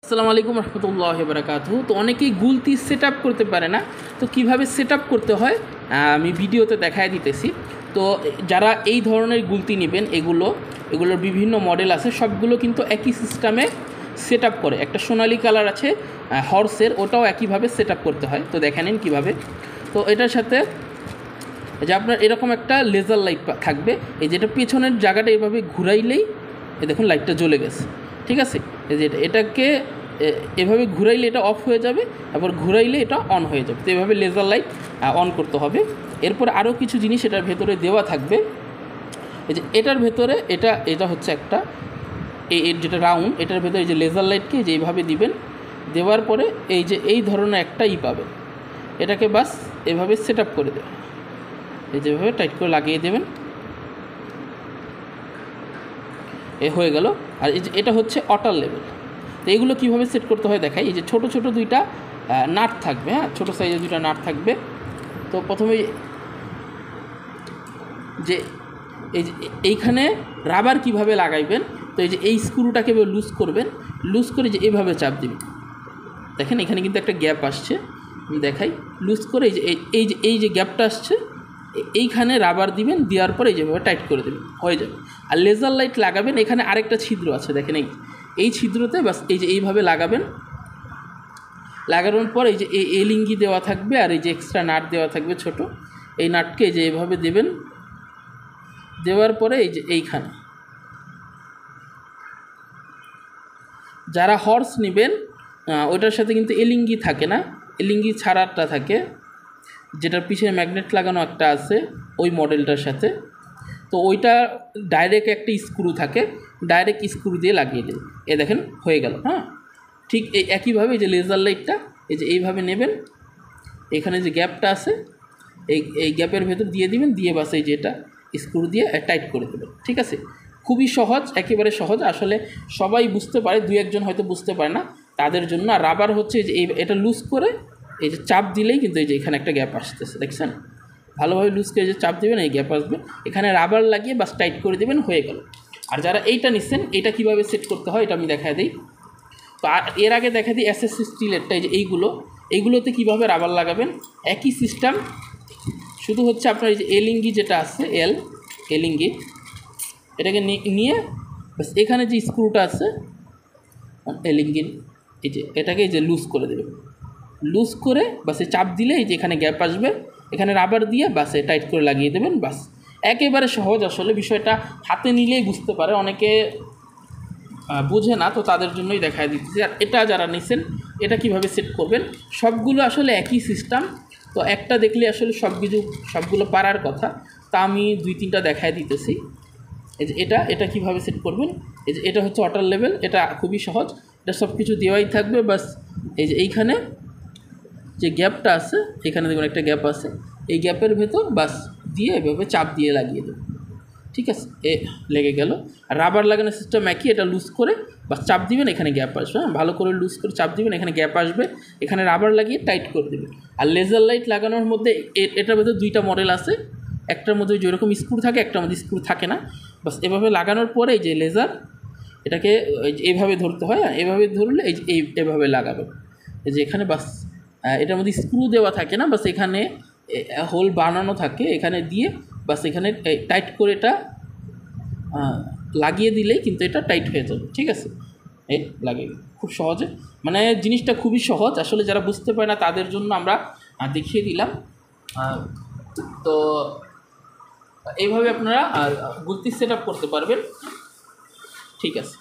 আসসালামু আলাইকুম রহমতুল্লাহি বারাকাতুহু। তো অনেকেই গুলতি সেট আপ করতে পারে না, তো কিভাবে সেট আপ করতে হয় আমি ভিডিওতে দেখায় দিতেছি। তো যারা এই ধরনের গুলতি নেবেন, এগুলোর বিভিন্ন মডেল আছে, সবগুলো কিন্তু একই সিস্টেমে সেট আপ করে। একটা সোনালি কালার আছে হর্সের, ওটাও একইভাবে সেট আপ করতে হয়। তো দেখে নিন কীভাবে। তো এটার সাথে যে আপনার এরকম একটা লেজার লাইট থাকবে, এই যেটা পেছনের জায়গাটা এভাবে ঘুরাইলেই দেখুন লাইটটা জ্বলে গেছে, ঠিক আছে। এই যে এটাকে এভাবে ঘুরাইলে এটা অফ হয়ে যাবে, আবার ঘুরাইলে এটা অন হয়ে যাবে। তো এভাবে লেজার লাইট অন করতে হবে। এরপর আরও কিছু জিনিস এটার ভেতরে দেওয়া থাকবে। এই যে এটার ভেতরে এটা হচ্ছে একটা এর যেটা রাউন্ড, এটার ভেতরে এই যে লেজার লাইটকে যে এইভাবে দিবেন, দেওয়ার পরে এই যে এই ধরনের একটা পাবেন, এটাকে বাস এভাবে সেট আপ করে দেবেন। এই যেভাবে টাইট করে লাগিয়ে দেবেন, এ হয়ে গেল। আর এই যে এটা হচ্ছে অটার লেভেল। তো এগুলো কীভাবে সেট করতে হয় দেখাই। এই যে ছোটো ছোটো দুইটা নাট থাকবে, হ্যাঁ, ছোটো সাইজের দুইটা নাট থাকবে। তো প্রথমে যে এইখানে রাবার কিভাবে লাগাইবেন, তো এই যে এই স্ক্রুটাকে লুজ করবেন, লুজ করে যে এইভাবে চাপ দিবেন। দেখেন এখানে কিন্তু একটা গ্যাপ আসছে, আমি দেখাই। লুজ করে এই যে গ্যাপটা আসছে, এইখানে রাবার দিবেন, দেওয়ার পরে যেভাবে টাইট করে দেবেন, হয়ে যাবে। আর লেজার লাইট লাগাবেন, এখানে আরেকটা ছিদ্র আছে, দেখেন এই ছিদ্রতে বাস এই যে এইভাবে লাগাবেন। লাগানোর পর এই যে এই এলিঙ্গি দেওয়া থাকবে, আর এই যে এক্সট্রা নাট দেওয়া থাকবে ছোট, এই নাটকে এই যে এইভাবে দেবেন। দেওয়ার পরে এই যে এইখানে যারা হর্স নেবেন ওইটার সাথে কিন্তু এলিঙ্গি থাকে না, এলিঙ্গি ছাড়াটা থাকে, যেটার পিছনে ম্যাগনেট লাগানো একটা আছে ওই মডেলটার সাথে। তো ওইটা ডাইরেক্ট একটা স্ক্রু থাকে, ডাইরেক্ট স্ক্রু দিয়ে লাগিয়ে দেবে। এ দেখেন হয়ে গেল। হ্যাঁ, ঠিক এই একইভাবে যে লেজার লাইটটা এই যে এইভাবে নেবেন, এখানে যে গ্যাপটা আছে এই গ্যাপের ভেতর দিয়ে দিবেন, দিয়ে বাস এই যে এটা স্ক্রু দিয়ে টাইট করে দেবেন, ঠিক আছে। খুবই সহজ, একেবারে সহজ। আসলে সবাই বুঝতে পারে, দুই একজন হয়তো বুঝতে পারে না, তাদের জন্য। আর রাবার হচ্ছে যে এটা লুজ করে এই যে চাপ দিলেই কিন্তু এই যে এখানে একটা গ্যাপ আসতেছে, দেখছেন। ভালোভাবে লুজ করে যে চাপ দেবেন, এই গ্যাপ আসবে, এখানে রাবার লাগিয়ে বাস টাইট করে দেবেন, হয়ে গেল। আর যারা এইটা নিচ্ছেন, এটা কীভাবে সেট করতে হয় এটা আমি দেখা দিই। তো এর আগে দেখা দিই এসএসসি স্টিলেরটা, এই যে এইগুলোতে কীভাবে রাবার লাগাবেন, একই সিস্টেম। শুধু হচ্ছে আপনার এই যে এলিঙ্গি যেটা আছে এলিঙ্গি, এটাকে নিয়ে বাস এখানে যে স্ক্রুটা আছে এলিঙ্গির, এই যে এটাকে এই যে লুজ করে দেবেন। লুজ করে বাসে চাপ দিলে এই যে এখানে গ্যাপ আসবে, এখানে রাবার দিয়ে বাসে টাইট করে লাগিয়ে দেবেন, বাস। একেবারে সহজ। আসলে বিষয়টা হাতে নিলেই বুঝতে পারে, অনেকে বোঝে না, তো তাদের জন্যই দেখায় দিতেছি। আর এটা যারা নিছেন, এটা কিভাবে সেট করবেন, সবগুলো আসলে একই সিস্টেম। তো একটা দেখলে আসলে সবগুলো পারার কথা, তা আমি দুই তিনটা দেখায় দিতেছি। এই যে এটা কীভাবে সেট করবেন, এই যে এটা হচ্ছে অটার লেভেল, এটা খুবই সহজ। এটা সব কিছু দেওয়াই থাকবে, বাস এই যে এইখানে যে গ্যাপটা আছে, এখানে দেখুন একটা গ্যাপ আছে, এই গ্যাপের ভেতর বাস দিয়ে এভাবে চাপ দিয়ে লাগিয়ে দেবেন, ঠিক আছে। এ লেগে গেল। আর রাবার লাগানোর সিস্টেম একই, এটা লুজ করে বাস চাপ দিবেন, এখানে গ্যাপ আসবে। হ্যাঁ, ভালো করে লুজ করে চাপ দিবেন, এখানে গ্যাপ আসবে, এখানে রাবার লাগিয়ে টাইট করে দেবেন। আর লেজার লাইট লাগানোর মধ্যে এটার ভেতর দুইটা মডেল আছে, একটার মধ্যে যেরকম স্ক্রু থাকে, একটার মধ্যে স্ক্রু থাকে না। বাস এভাবে লাগানোর পরে এই যে লেজার, এটাকে এইভাবে ধরতে হয়, এভাবে ধরলে এভাবে লাগাবে। এই যে এখানে বাস এটার মধ্যে স্ক্রু দেওয়া থাকে না, বাস এখানে হোল বানানো থাকে, এখানে দিয়ে বাস এখানে টাইট করে এটা লাগিয়ে দিলেই কিন্তু এটা টাইট হয়ে যাবে, ঠিক আছে। এই লাগিয়ে খুব সহজে, মানে জিনিসটা খুবই সহজ। আসলে যারা বুঝতে পারে না তাদের জন্য আমরা দেখিয়ে দিলাম। তো এইভাবে আপনারা গুলতি সেট আপ করতে পারবেন, ঠিক আছে।